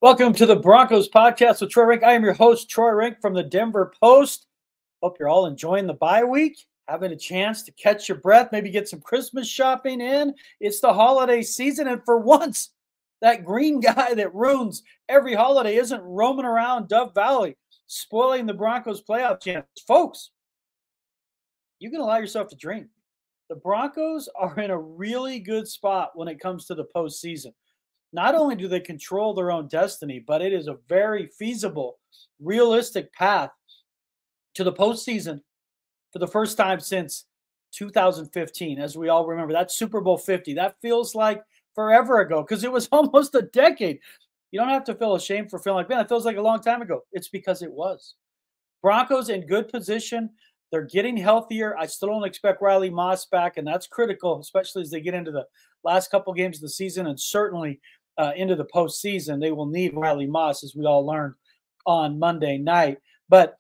Welcome to the Broncos Podcast with Troy Renck. I am your host, Troy Renck from the Denver Post. Hope you're all enjoying the bye week, having a chance to catch your breath, maybe get some Christmas shopping in. It's the holiday season, and for once, that green guy that ruins every holiday isn't roaming around Dove Valley, spoiling the Broncos' playoff chances. Folks, you can allow yourself to dream. The Broncos are in a really good spot when it comes to the postseason. Not only do they control their own destiny, but it is a very feasible, realistic path to the postseason for the first time since 2015. As we all remember, that's Super Bowl 50. That feels like forever ago because it was almost a decade. You don't have to feel ashamed for feeling like, man, it feels like a long time ago. It's because it was. Broncos in good position. They're getting healthier. I still don't expect Riley Moss back, and that's critical, especially as they get into the last couple games of the season and certainly into the postseason. They will need Riley Moss, as we all learned on Monday night. But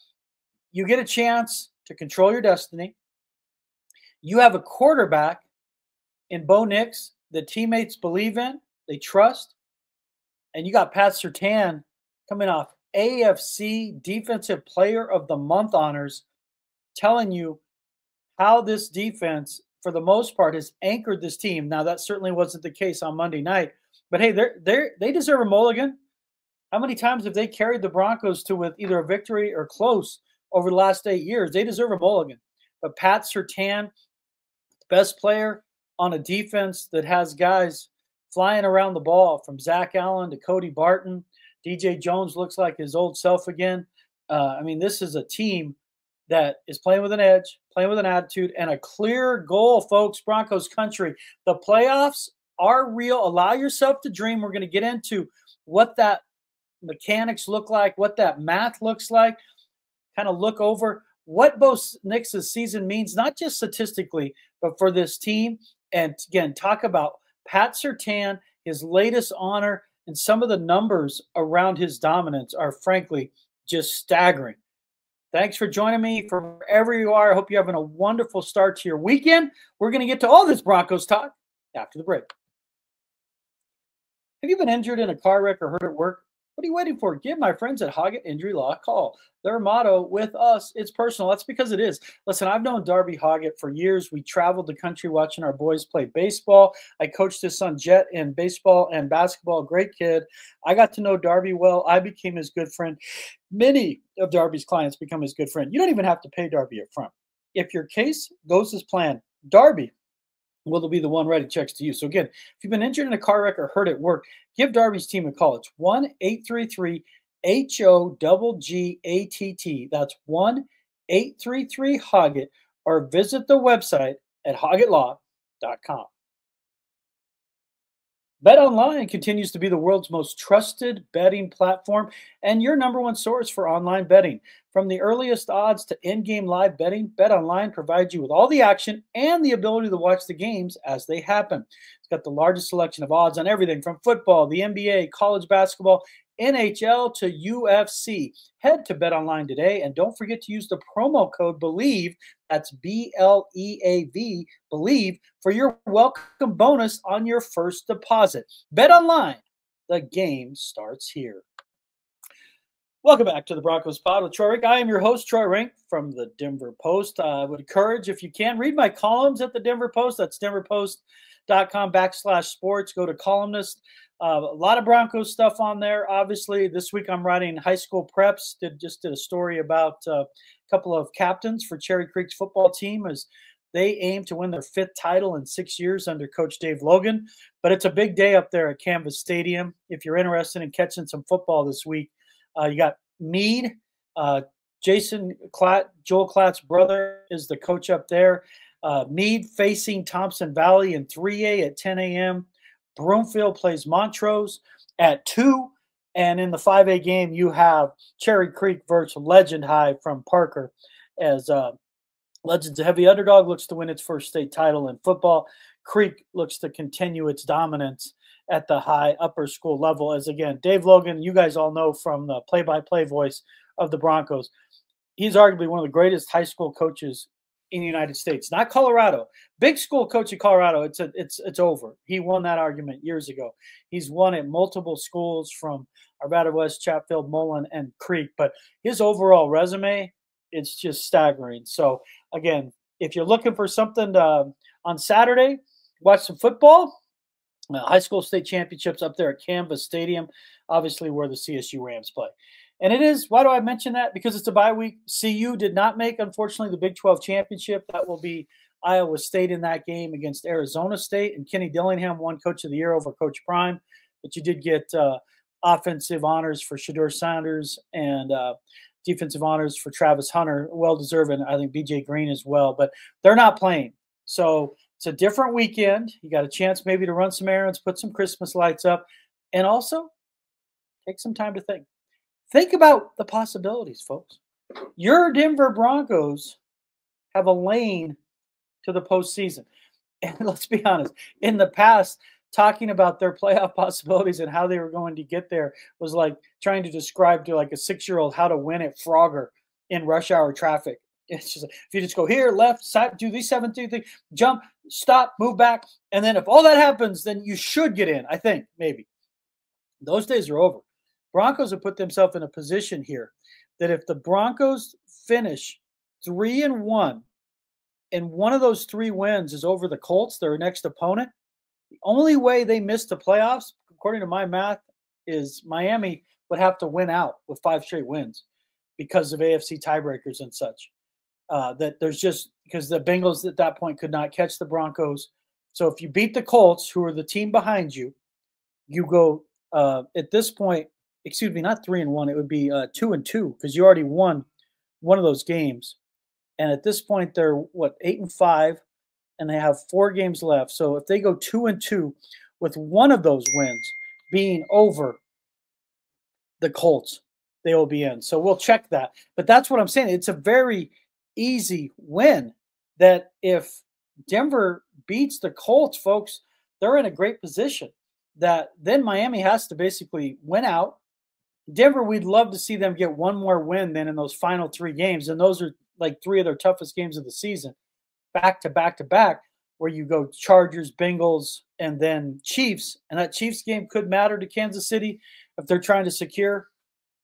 you get a chance to control your destiny. You have a quarterback in Bo Nix that teammates believe in, they trust. And you got Pat Surtain coming off AFC Defensive Player of the Month honors, telling you how this defense, for the most part, has anchored this team. Now, that certainly wasn't the case on Monday night. But, hey, they deserve a mulligan. How many times have they carried the Broncos to with either a victory or close over the last 8 years? They deserve a mulligan. But Pat Surtain, best player on a defense that has guys flying around the ball, from Zach Allen to Cody Barton. DJ Jones looks like his old self again. This is a team that is playing with an edge, playing with an attitude, and a clear goal, folks. Broncos country. The playoffs are real. Allow yourself to dream. We're going to get into what that mechanics look like, what that math looks like, kind of look over what Bo Nix's season means, not just statistically, but for this team. And again, talk about Pat Surtain, his latest honor, and some of the numbers around his dominance are frankly just staggering. Thanks for joining me from wherever you are. I hope you're having a wonderful start to your weekend. We're going to get to all this Broncos talk after the break. Have you been injured in a car wreck or hurt at work? What are you waiting for? Give my friends at Hoggett Injury Law a call. Their motto, with us, it's personal. That's because it is. Listen, I've known Darby Hoggett for years. We traveled the country watching our boys play baseball. I coached his son Jet in baseball and basketball. Great kid. I got to know Darby well. I became his good friend. Many of Darby's clients become his good friend. You don't even have to pay Darby up front. If your case goes as planned, Darby will be the one writing checks to you. So again, if you've been injured in a car wreck or hurt at work, give Darby's team a call. It's 1-833-HOGGATT. That's 1-833-HOGGET, or visit the website at hoggettlaw.com. BetOnline continues to be the world's most trusted betting platform and your number one source for online betting. From the earliest odds to in-game live betting, BetOnline provides you with all the action and the ability to watch the games as they happen. It's got the largest selection of odds on everything from football, the NBA, college basketball, NHL to UFC. Head to BetOnline today and don't forget to use the promo code BELIEVE, that's BLEAV, BELIEVE, for your welcome bonus on your first deposit. BetOnline, the game starts here. Welcome back to the Broncos Pod with Troy Renck. I am your host, Troy Renck from the Denver Post. I would encourage, if you can, read my columns at the Denver Post. That's denverpost.com/sports. Go to columnist. A lot of Broncos stuff on there. Obviously, this week I'm writing high school preps. Did a story about a couple of captains for Cherry Creek's football team as they aim to win their 5th title in 6 years under Coach Dave Logan. But it's a big day up there at Canvas Stadium. If you're interested in catching some football this week, you got Meade, Jason Klatt, Joel Klatt's brother, is the coach up there. Meade facing Thompson Valley in 3A at 10 a.m. Broomfield plays Montrose at 2. And in the 5A game, you have Cherry Creek versus Legend High from Parker, as Legends, a heavy underdog, looks to win its first state title in football. Creek looks to continue its dominance at the high upper school level. As again, Dave Logan, you guys all know from the play-by-play voice of the Broncos, he's arguably one of the greatest high school coaches in the United States, not Colorado. Big school coach at Colorado, it's over. He won that argument years ago. He's won at multiple schools from Arvada West, Chatfield, Mullen, and Creek. But his overall resume, it's just staggering. So, again, if you're looking for something on Saturday, watch some football. High school state championships up there at Canvas Stadium, obviously where the CSU Rams play. And it is, why do I mention that? Because it's a bye week. CU did not make, unfortunately, the Big 12 championship. That will be Iowa State in that game against Arizona State. And Kenny Dillingham won Coach of the Year over Coach Prime. But you did get offensive honors for Shedeur Sanders and defensive honors for Travis Hunter. Well-deserved, and I think BJ Green as well. But they're not playing. So it's a different weekend. You got a chance maybe to run some errands, put some Christmas lights up, and also take some time to think. Think about the possibilities, folks. Your Denver Broncos have a lane to the postseason. And let's be honest, in the past, talking about their playoff possibilities and how they were going to get there was like trying to describe to like a 6-year-old how to win at Frogger in rush hour traffic. It's just if you just go here, left, side, do these 17 things, jump, stop, move back, and then if all that happens, then you should get in. I think maybe those days are over. Broncos have put themselves in a position here that if the Broncos finish 3-1, and one of those 3 wins is over the Colts, their next opponent, the only way they miss the playoffs, according to my math, is Miami would have to win out with 5 straight wins because of AFC tiebreakers and such. That there's just because the Bengals at that point could not catch the Broncos. So if you beat the Colts, who are the team behind you, you go at this point. Excuse me, not 3-1. It would be 2-2 because you already won one of those games. And at this point, they're 8-5, and they have 4 games left. So if they go 2-2 with one of those wins being over the Colts, they will be in. So we'll check that. But that's what I'm saying. It's a very easy win that if Denver beats the Colts, folks, they're in a great position that then Miami has to basically win out. Denver, we'd love to see them get one more win than in those final 3 games. And those are like 3 of their toughest games of the season, back to back to back, where you go Chargers, Bengals, and then Chiefs. And that Chiefs game could matter to Kansas City if they're trying to secure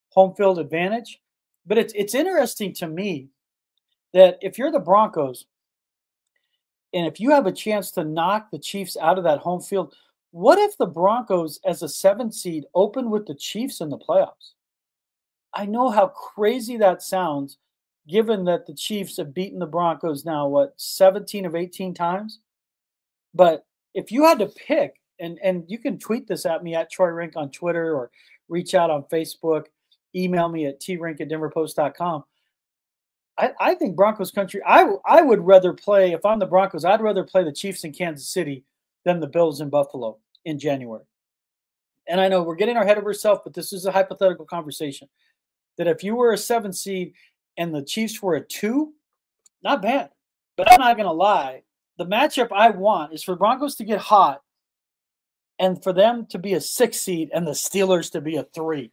home field advantage. But it's interesting to me that if you're the Broncos and if you have a chance to knock the Chiefs out of that home field, what if the Broncos, as a 7th seed, open with the Chiefs in the playoffs? I know how crazy that sounds, given that the Chiefs have beaten the Broncos now, 17 of 18 times? But if you had to pick, and you can tweet this at me at Troy Renck on Twitter or reach out on Facebook, email me at trink@denverpost.com. I think Broncos country, I would rather play, if I'm the Broncos, I'd rather play the Chiefs in Kansas City than the Bills in Buffalo in January. And I know we're getting our head of ourselves, but this is a hypothetical conversation. That if you were a 7 seed and the Chiefs were a 2, not bad. But I'm not going to lie. The matchup I want is for Broncos to get hot and for them to be a 6 seed and the Steelers to be a 3.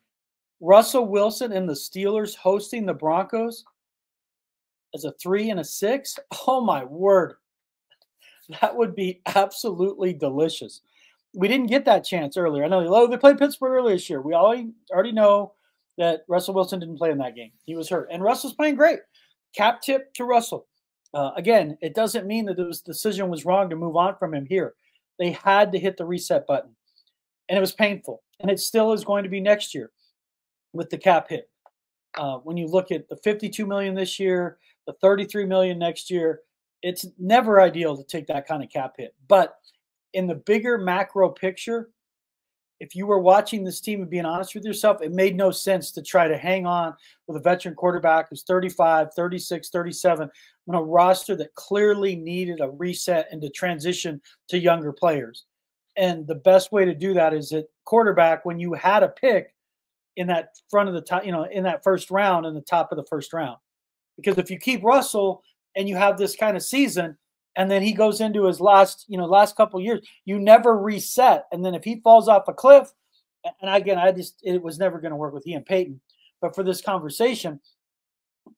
Russell Wilson and the Steelers hosting the Broncos as a 3 and a 6? Oh, my word. That would be absolutely delicious. We didn't get that chance earlier. I know they played Pittsburgh earlier this year. We already know that Russell Wilson didn't play in that game. He was hurt. And Russell's playing great. Cap tip to Russell. Again, it doesn't mean that the decision was wrong to move on from him here. They had to hit the reset button. And it was painful. And it still is going to be next year with the cap hit. When you look at the $52 million this year, the $33 million next year, it's never ideal to take that kind of cap hit. But in the bigger macro picture, if you were watching this team and being honest with yourself, it made no sense to try to hang on with a veteran quarterback who's 35, 36, 37 on a roster that clearly needed a reset and to transition to younger players. And the best way to do that is at quarterback when you had a pick in that front of the top, in that first round, in the top of the first round. Because if you keep Russell and you have this kind of season, and then he goes into his last couple of years, you never reset. And then if he falls off a cliff, and again, it was never going to work with Sean Payton. But for this conversation,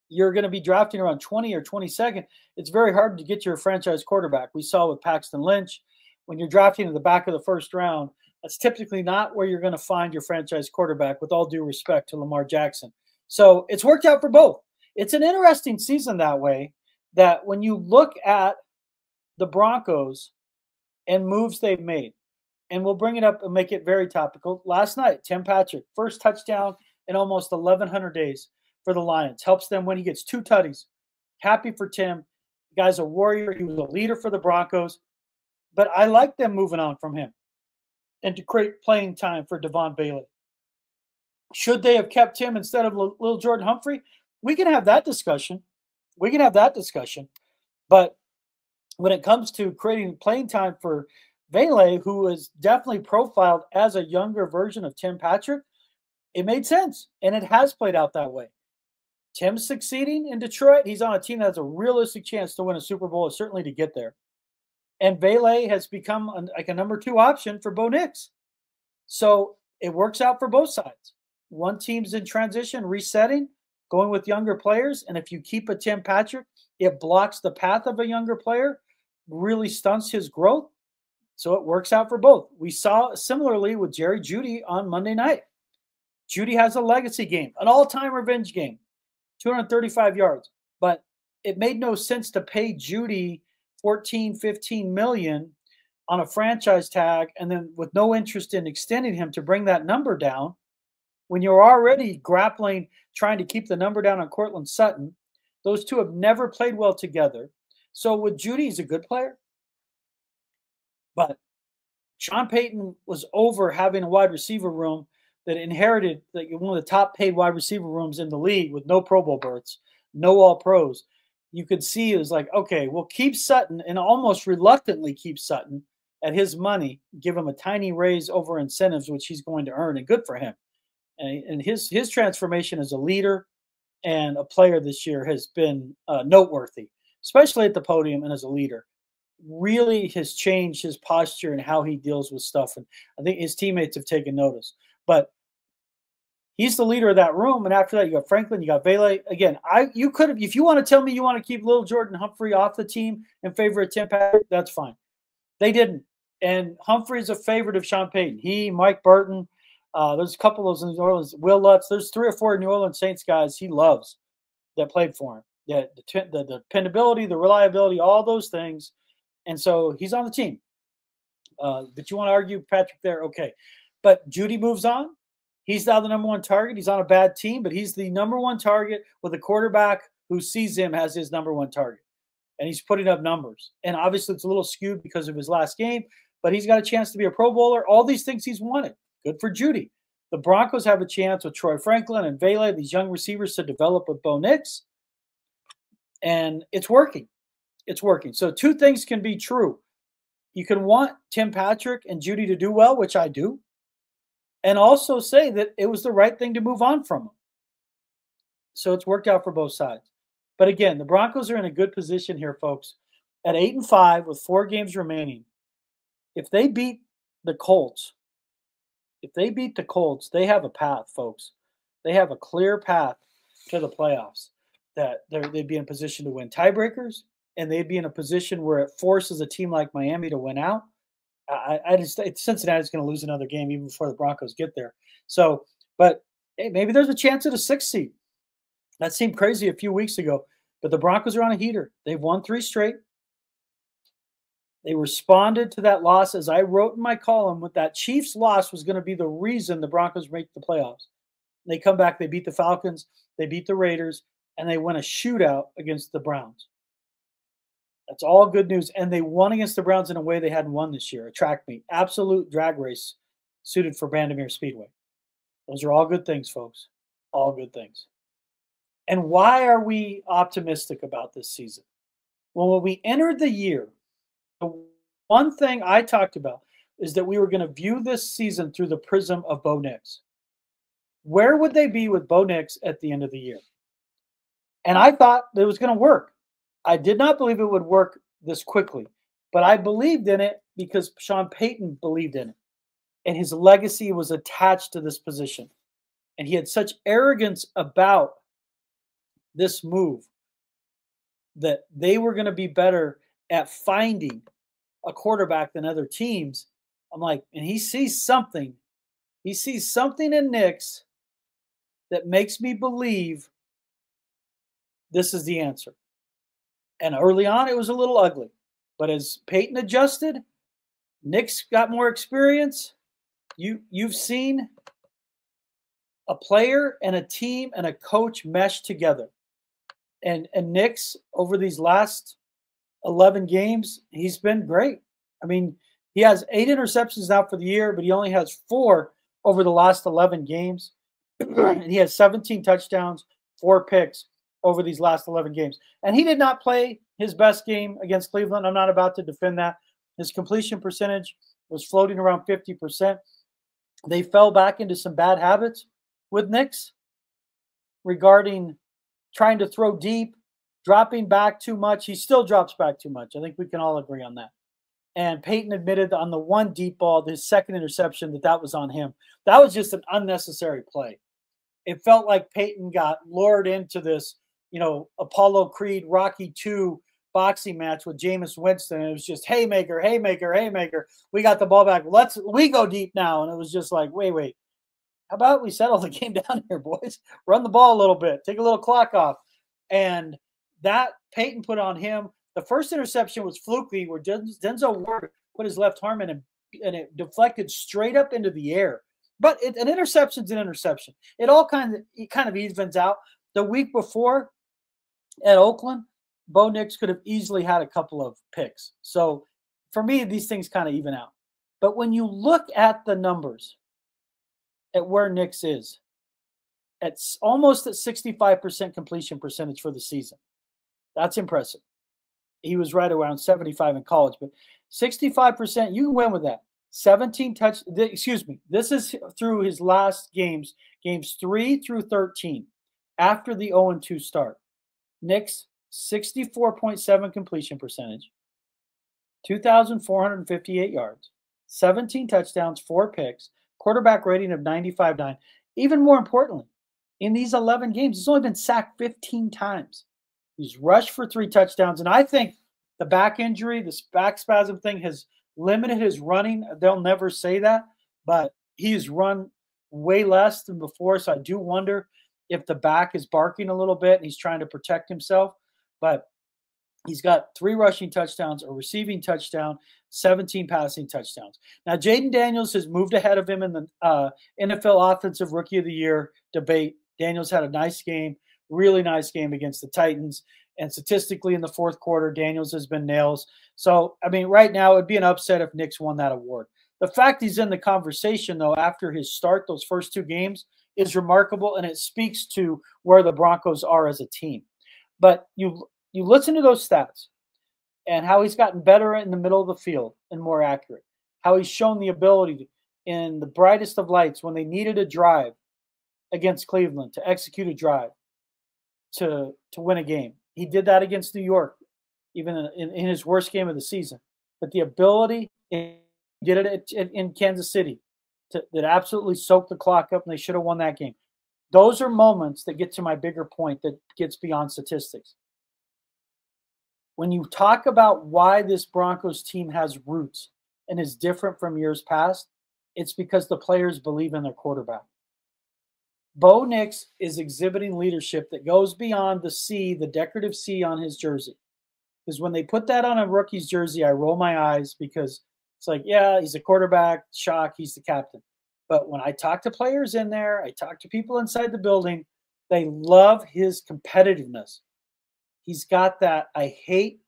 you're going to be drafting around 20 or 22nd. It's very hard to get your franchise quarterback. We saw with Paxton Lynch, when you're drafting in the back of the first round, that's typically not where you're going to find your franchise quarterback, with all due respect to Lamar Jackson. So it's worked out for both. It's an interesting season that way, that when you look at the Broncos and moves they've made, and we'll bring it up and make it very topical. Last night, Tim Patrick, first touchdown in almost 1,100 days for the Lions. Helps them when he gets 2 tutties. Happy for Tim. The guy's a warrior. He was a leader for the Broncos. But I like them moving on from him and to create playing time for Devon Bailey. Should they have kept him instead of Lil Jordan Humphrey? We can have that discussion. But when it comes to creating playing time for Bailey, who is definitely profiled as a younger version of Tim Patrick, it made sense, and it has played out that way. Tim's succeeding in Detroit. He's on a team that has a realistic chance to win a Super Bowl, certainly to get there. And Bailey has become like a number 2 option for Bo Nix. So it works out for both sides. One team's in transition, resetting, going with younger players. And if you keep a Tim Patrick, it blocks the path of a younger player, really stunts his growth. So it works out for both. We saw similarly with Jerry Jeudy on Monday night. Jeudy has a legacy game, an all-time revenge game, 235 yards. But it made no sense to pay Jeudy 14, 15 million on a franchise tag and then with no interest in extending him to bring that number down when you're already grappling, trying to keep the number down on Courtland Sutton. Those two have never played well together. So with Jeudy, he's a good player. But Sean Payton was over having a wide receiver room that inherited one of the top paid wide receiver rooms in the league with no Pro Bowl berths, no all pros. You could see it was like, okay, we'll keep Sutton and almost reluctantly keep Sutton at his money, give him a tiny raise over incentives, which he's going to earn, and good for him. And his transformation as a leader and a player this year has been noteworthy, especially at the podium and as a leader. Really has changed his posture and how he deals with stuff. And I think his teammates have taken notice. But he's the leader of that room. And after that, you got Franklin, you got Bailey. Again, you could have, if you want to tell me you want to keep Lil Jordan Humphrey off the team in favor of Tim Patrick, that's fine. They didn't. And Humphrey's a favorite of Sean Payton. He, Mike Burton, there's a couple of those in New Orleans, Will Lutz. There's 3 or 4 New Orleans Saints guys he loves that played for him. Yeah, the dependability, the reliability, all those things. And so he's on the team. But you want to argue Patrick there? Okay. But Jeudy moves on. He's now the number 1 target. He's on a bad team, but he's the number 1 target with a quarterback who sees him as his number 1 target. And he's putting up numbers. And obviously it's a little skewed because of his last game, but he's got a chance to be a Pro Bowler. All these things he's wanted. Good for Jeudy. The Broncos have a chance with Troy Franklin and Bailey, these young receivers, to develop with Bo Nix. And it's working. It's working. So 2 things can be true. You can want Tim Patrick and Jeudy to do well, which I do, and also say that it was the right thing to move on from him. So it's worked out for both sides. But again, the Broncos are in a good position here, folks. At 8-5 with 4 games remaining, if they beat the Colts, they have a path, folks. They have a clear path to the playoffs, that they'd be in a position to win tiebreakers, and they'd be in a position where it forces a team like Miami to win out. Cincinnati's going to lose another game even before the Broncos get there. So, but hey, maybe there's a chance at a 6th seed. That seemed crazy a few weeks ago, but the Broncos are on a heater. They've won 3 straight. They responded to that loss, as I wrote in my column, with that Chiefs loss was going to be the reason the Broncos make the playoffs. They come back, they beat the Falcons, they beat the Raiders, and they win a shootout against the Browns. That's all good news. And they won against the Browns in a way they hadn't won this year. A track meet. Absolute drag race suited for Vandermeer Speedway. Those are all good things, folks. All good things. And why are we optimistic about this season? Well, when we entered the year, the one thing I talked about is that we were going to view this season through the prism of Bo Nix. Where would they be with Bo Nix at the end of the year? And I thought that it was going to work. I did not believe it would work this quickly, but I believed in it because Sean Payton believed in it. And his legacy was attached to this position. And he had such arrogance about this move, that they were going to be better at finding a quarterback than other teams. I'm like, and he sees something. He sees something in Nix that makes me believe this is the answer. And early on, it was a little ugly. But as Payton adjusted, Nix got more experience. You've seen a player and a team and a coach mesh together. And Nix, over these last 11 games, he's been great. I mean, he has 8 interceptions now for the year, but he only has 4 over the last 11 games. And he has 17 touchdowns, 4 picks over these last 11 games. And he did not play his best game against Cleveland. I'm not about to defend that. His completion percentage was floating around 50%. They fell back into some bad habits with Nix regarding trying to throw deep, dropping back too much. He still drops back too much. I think we can all agree on that. And Payton admitted on the one deep ball, his second interception, that was on him. That was just an unnecessary play. It felt like Payton got lured into this, Apollo Creed, Rocky II boxing match with Jameis Winston. And it was just haymaker, haymaker, haymaker. We got the ball back. We go deep now. And it was just like, wait. How about we settle the game down here, boys? Run the ball a little bit. Take a little clock off. And that Payton put on him. The first interception was fluky where Denzel Ward put his left arm in and it deflected straight up into the air. But an interception's an interception. It all kind of evens out. The week before at Oakland, Bo Nix could have easily had a couple of picks. So for me, these things kind of even out. But when you look at the numbers at where Nix is, it's almost at 65% completion percentage for the season. That's impressive. He was right around 75 in college, but 65%, you can win with that. 17 touch. This is through his last games 3 through 13, after the 0-2 start. Nix, 64.7 completion percentage, 2,458 yards, 17 touchdowns, 4 picks, quarterback rating of 95.9. Even more importantly, in these 11 games, he's only been sacked 15 times. He's rushed for 3 touchdowns, and I think the back injury, this back spasm thing has limited his running. They'll never say that, but he's run way less than before, so I do wonder if the back is barking a little bit and he's trying to protect himself. But he's got 3 rushing touchdowns, a receiving touchdown, 17 passing touchdowns. Now, Jaden Daniels has moved ahead of him in the NFL Offensive Rookie of the Year debate. Daniels had a nice game, really nice game against the Titans. And statistically, in the fourth quarter, Daniels has been nails. So, I mean, right now, it'd be an upset if Nix won that award. The fact he's in the conversation, though, after his start, those first 2 games, is remarkable, and it speaks to where the Broncos are as a team. But you listen to those stats and how he's gotten better in the middle of the field and more accurate, how he's shown the ability in the brightest of lights when they needed a drive against Cleveland to execute a drive to win a game. He did that against New York, even in his worst game of the season. But the ability, he did it in Kansas City that absolutely soaked the clock up, and they should have won that game. Those are moments that get to my bigger point that gets beyond statistics. When you talk about why this Broncos team has roots and is different from years past, it's because the players believe in their quarterback. Bo Nix is exhibiting leadership that goes beyond the C, the decorative C on his jersey. Because when they put that on a rookie's jersey, I roll my eyes because it's like, yeah, he's a quarterback, shock, he's the captain. But when I talk to players in there, I talk to people inside the building, they love his competitiveness. He's got that I hate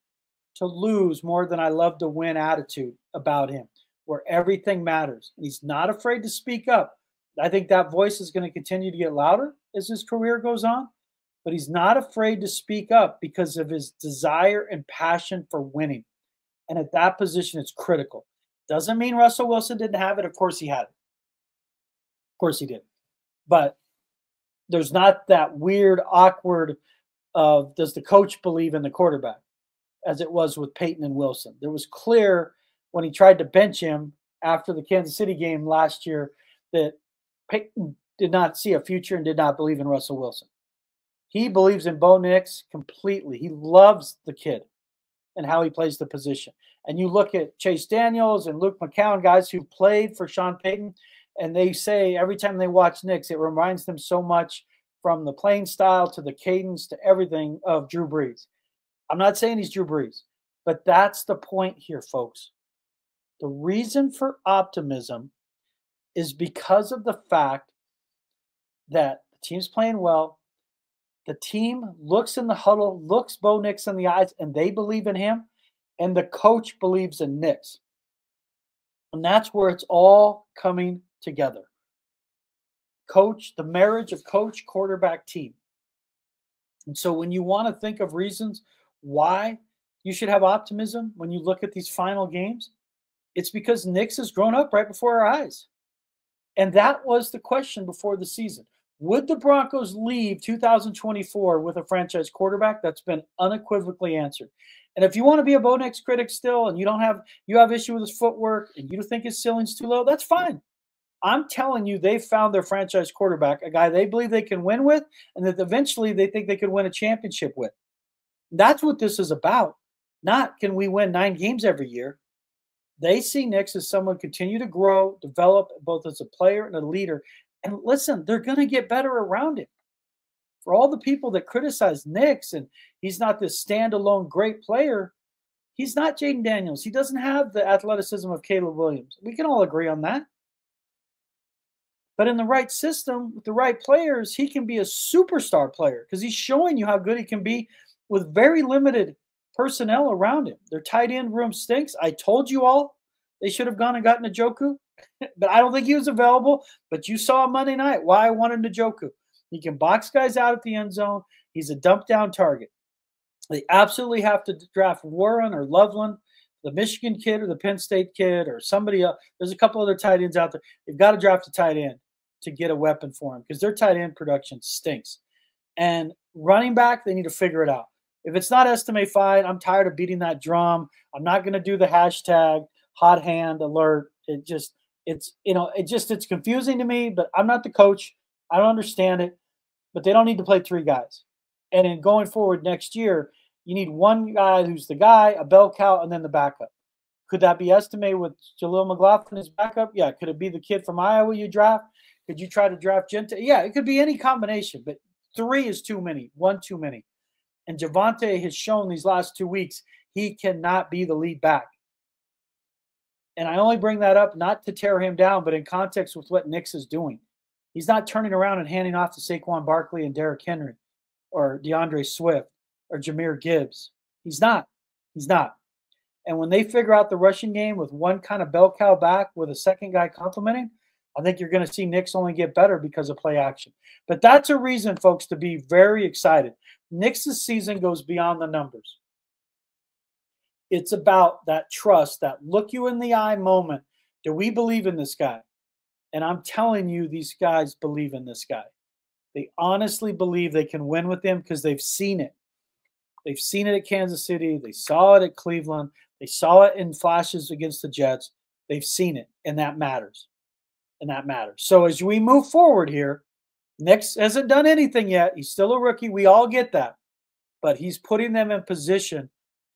to lose more than I love to win attitude about him, where everything matters. And he's not afraid to speak up. I think that voice is going to continue to get louder as his career goes on, but he's not afraid to speak up because of his desire and passion for winning. And at that position, it's critical. Doesn't mean Russell Wilson didn't have it. Of course he had it. Of course he did. But there's not that weird, awkward of does the coach believe in the quarterback as it was with Payton and Wilson. There was clear when he tried to bench him after the Kansas City game last year that Payton did not see a future and did not believe in Russell Wilson. He believes in Bo Nix completely. He loves the kid and how he plays the position. And you look at Chase Daniels and Luke McCown, guys who played for Sean Payton, and they say every time they watch Nix, it reminds them so much from the playing style to the cadence to everything of Drew Brees. I'm not saying he's Drew Brees, but that's the point here, folks. The reason for optimism is because of the fact that the team's playing well. The team looks in the huddle, looks Bo Nix in the eyes, and they believe in him, and the coach believes in Nix. And that's where it's all coming together. Coach, the marriage of coach, quarterback, team. And so when you want to think of reasons why you should have optimism when you look at these final games, it's because Nix has grown up right before our eyes. And that was the question before the season. Would the Broncos leave 2024 with a franchise quarterback? That's been unequivocally answered. And if you want to be a Bo Nix critic still and you have issue with his footwork and you think his ceiling's too low, that's fine. I'm telling you, they found their franchise quarterback, a guy they believe they can win with, and that eventually they think they could win a championship with. That's what this is about. Not can we win 9 games every year. They see Nix as someone continue to grow, develop both as a player and a leader. And listen, they're going to get better around him. For all the people that criticize Nix and he's not this standalone great player, he's not Jaden Daniels. He doesn't have the athleticism of Caleb Williams. We can all agree on that. But in the right system, with the right players, he can be a superstar player because he's showing you how good he can be with very limited personnel around him. Their tight end room stinks. I told you all they should have gone and gotten Njoku, but I don't think he was available. But you saw Monday night why I wanted Njoku. He can box guys out at the end zone. He's a dump down target. They absolutely have to draft Warren or Loveland, the Michigan kid or the Penn State kid or somebody else. There's a couple other tight ends out there. They've got to draft a tight end to get a weapon for him because their tight end production stinks. And running back, they need to figure it out. If it's not Estime, fine. I'm tired of beating that drum. I'm not going to do the hashtag hot hand alert. It's confusing to me, but I'm not the coach. I don't understand it, but they don't need to play 3 guys. And in going forward next year, you need one guy who's the guy, a bell cow, and then the backup. Could that be Estime with Jaleel McLaughlin as backup? Yeah. Could it be the kid from Iowa you draft? Could you try to draft Gente? Yeah, it could be any combination, but 3 is too many, 1 too many. And Javonte has shown these last 2 weeks he cannot be the lead back. And I only bring that up not to tear him down, but in context with what Nix is doing. He's not turning around and handing off to Saquon Barkley and Derrick Henry or DeAndre Swift or Jahmyr Gibbs. He's not. He's not. And when they figure out the rushing game with one kind of bell cow back with a second guy complimenting, I think you're going to see Nix only get better because of play action. But that's a reason, folks, to be very excited. Nix's season goes beyond the numbers. It's about that trust, that look you in the eye moment. Do we believe in this guy? And I'm telling you, these guys believe in this guy. They honestly believe they can win with him because they've seen it. They've seen it at Kansas City. They saw it at Cleveland. They saw it in flashes against the Jets. They've seen it, and that matters. And that matters. So as we move forward here, Nix hasn't done anything yet. He's still a rookie. We all get that. But he's putting them in position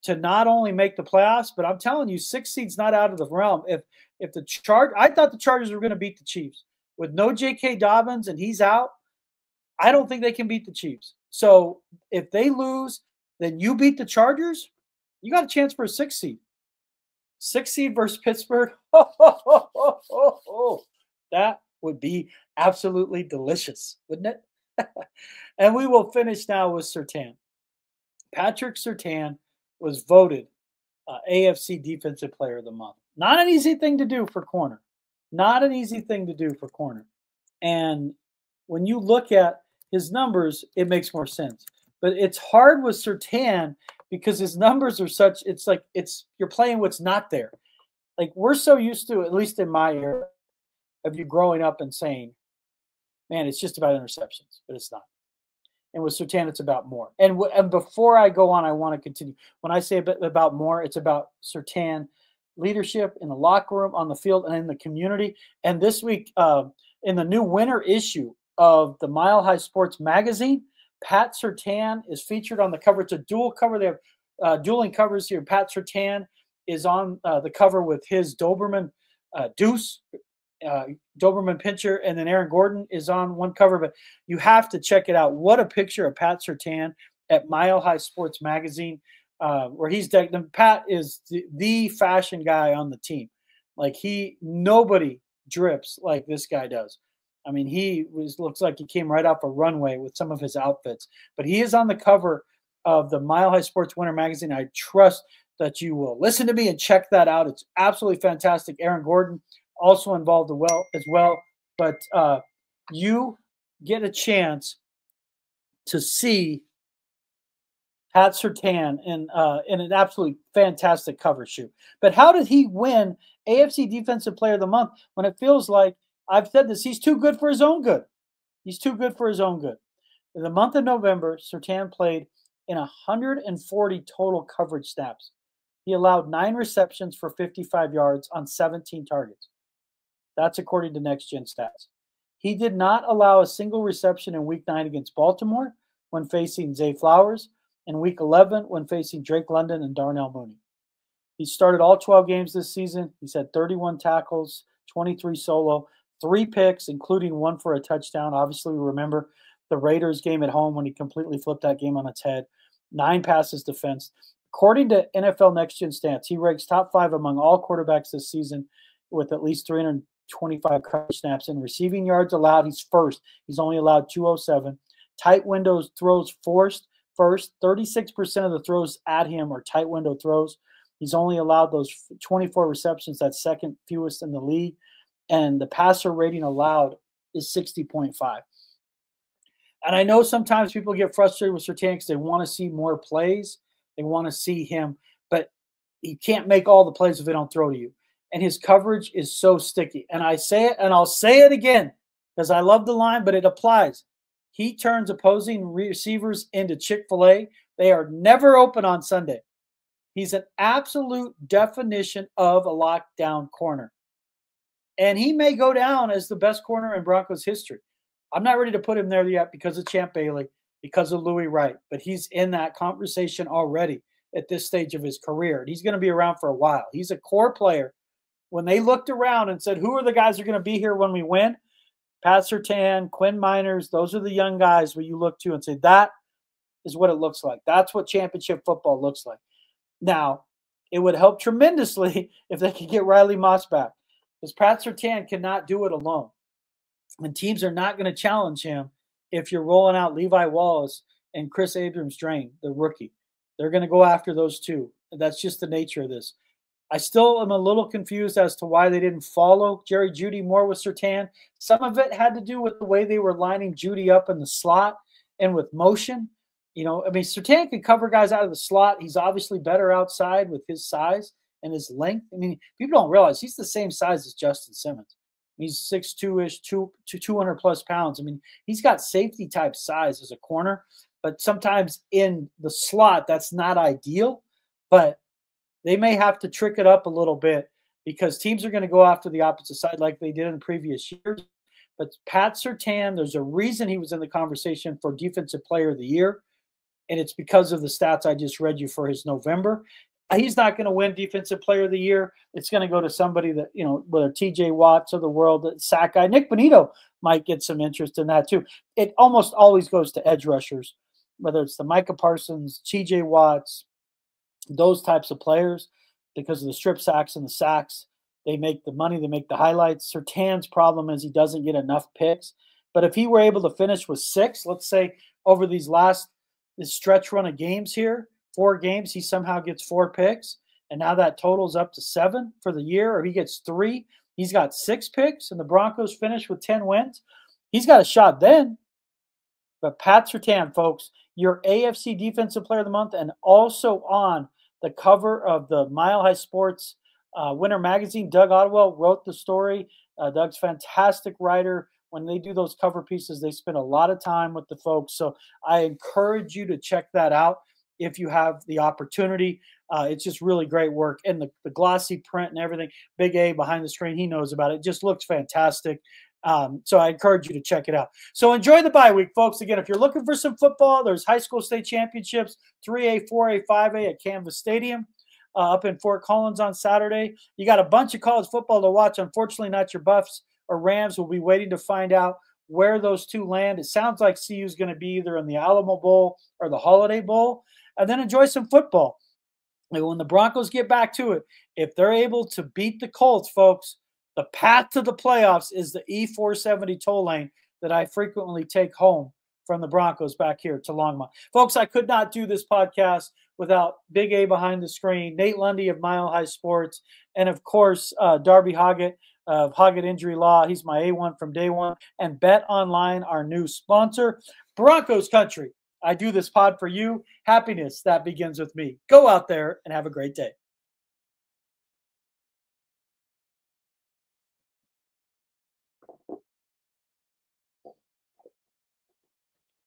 to not only make the playoffs, but I'm telling you, 6 seed's not out of the realm. If the I thought the Chargers were going to beat the Chiefs. With no J.K. Dobbins and he's out, I don't think they can beat the Chiefs. So if they lose, then you beat the Chargers, you got a chance for a 6 seed. 6 seed versus Pittsburgh. That would be absolutely delicious, wouldn't it? And we will finish now with Surtain. Patrick Surtain was voted AFC Defensive Player of the Month. Not an easy thing to do for corner. Not an easy thing to do for corner. And when you look at his numbers, it makes more sense. But it's hard with Surtain because his numbers are such, it's like you're playing what's not there. Like we're so used to, at least in my era, of you growing up and saying, man, it's just about interceptions, but it's not. And with Surtain, it's about more. And before I go on, I want to continue. When I say a bit about more, it's about Surtain leadership in the locker room, on the field, and in the community. And this week, in the new winter issue of the Mile High Sports magazine, Pat Surtain is featured on the cover. It's a dual cover. They have dueling covers here. Pat Surtain is on the cover with his Doberman Deuce, Doberman Pinscher, and then Aaron Gordon is on one cover. But you have to check it out. What a picture of Pat Surtain at Mile High Sports Magazine, where he's decked. Pat is the fashion guy on the team. Like nobody drips like this guy does. I mean, looks like he came right off a runway with some of his outfits. But he is on the cover of the Mile High Sports Winter Magazine. I trust that you will listen to me and check that out. It's absolutely fantastic. Aaron Gordon also involved as well. But you get a chance to see Pat Surtain in an absolutely fantastic cover shoot. But how did he win AFC Defensive Player of the Month when it feels like, I've said this, he's too good for his own good. He's too good for his own good. In the month of November, Surtain played in 140 total coverage snaps. He allowed 9 receptions for 55 yards on 17 targets. That's according to Next Gen Stats. He did not allow a single reception in Week 9 against Baltimore when facing Zay Flowers, and Week 11 when facing Drake London and Darnell Mooney. He started all 12 games this season. He's had 31 tackles, 23 solo, 3 picks, including 1 for a touchdown. Obviously, we remember the Raiders game at home when he completely flipped that game on its head. 9 passes defensed. According to NFL Next Gen Stats, he ranks top 5 among all quarterbacks this season with at least 325 coverage snaps. In receiving yards allowed, he's first. He's only allowed 207. Tight windows throws forced, first. 36% of the throws at him are tight window throws. He's only allowed those 24 receptions. That's second fewest in the league. And the passer rating allowed is 60.5. And I know sometimes people get frustrated with Surtain because they want to see more plays. They want to see him, but he can't make all the plays if they don't throw to you. And his coverage is so sticky. And I say it, and I'll say it again because I love the line, but it applies. He turns opposing receivers into Chick-fil-A. They are never open on Sunday. He's an absolute definition of a lockdown corner. And he may go down as the best corner in Broncos history. I'm not ready to put him there yet because of Champ Bailey, because of Louis Wright, but he's in that conversation already at this stage of his career. And he's going to be around for a while. He's a core player. When they looked around and said, who are the guys who are going to be here when we win? Pat Surtain, Quinn Miners, those are the young guys where you look to and say, that is what it looks like. That's what championship football looks like. Now, it would help tremendously if they could get Riley Moss back, because Pat Surtain cannot do it alone. And teams are not going to challenge him if you're rolling out Levi Wallace and Chris Abrams-Drain, the rookie. They're going to go after those two. That's just the nature of this. I still am a little confused as to why they didn't follow Jerry Jeudy more with Surtain. Some of it had to do with the way they were lining Jeudy up in the slot and with motion. You know, I mean, Surtain can cover guys out of the slot. He's obviously better outside with his size and his length. I mean, people don't realize he's the same size as Justin Simmons. He's 6'2"-ish, 200-plus pounds. I mean, he's got safety-type size as a corner, but sometimes in the slot, that's not ideal. But they may have to trick it up a little bit because teams are going to go after the opposite side like they did in previous years. But Pat Surtain, there's a reason he was in the conversation for Defensive Player of the Year, and it's because of the stats I just read you for his November. He's not going to win Defensive Player of the Year. It's going to go to somebody that, you know, whether TJ Watts of the world, sack guy. Nick Bonito might get some interest in that too. It almost always goes to edge rushers, whether it's the Micah Parsons, TJ Watts, those types of players, because of the strip sacks and the sacks. They make the money, they make the highlights. Surtain's problem is he doesn't get enough picks. But if he were able to finish with 6, let's say over this stretch run of games here, 4 games, he somehow gets 4 picks, and now that totals up to 7 for the year, or he gets 3. He's got 6 picks, and the Broncos finish with 10 wins. He's got a shot then. But Pat Surtain, folks, your AFC Defensive Player of the Month, and also on the cover of the Mile High Sports Winter Magazine. Doug Otwell wrote the story. Doug's a fantastic writer. When they do those cover pieces, they spend a lot of time with the folks. So I encourage you to check that out if you have the opportunity. It's just really great work. And the glossy print and everything, Big A behind the screen, he knows about it. Just looks fantastic. So I encourage you to check it out. So enjoy the bye week, folks. Again, if you're looking for some football, there's high school state championships, 3A, 4A, 5A at Canvas Stadium up in Fort Collins on Saturday. You got a bunch of college football to watch. Unfortunately, not your Buffs or Rams. We'll be waiting to find out where those two land. It sounds like CU is going to be either in the Alamo Bowl or the Holiday Bowl. And then enjoy some football. And when the Broncos get back to it, if they're able to beat the Colts, folks, the path to the playoffs is the E470 toll lane that I frequently take home from the Broncos back here to Longmont. Folks, I could not do this podcast without Big A behind the screen, Nate Lundy of Mile High Sports, and of course, Darby Hoggett of Hoggett Injury Law. He's my A1 from day one. And Bet Online, our new sponsor. Broncos country, I do this pod for you. Happiness, that begins with me. Go out there and have a great day.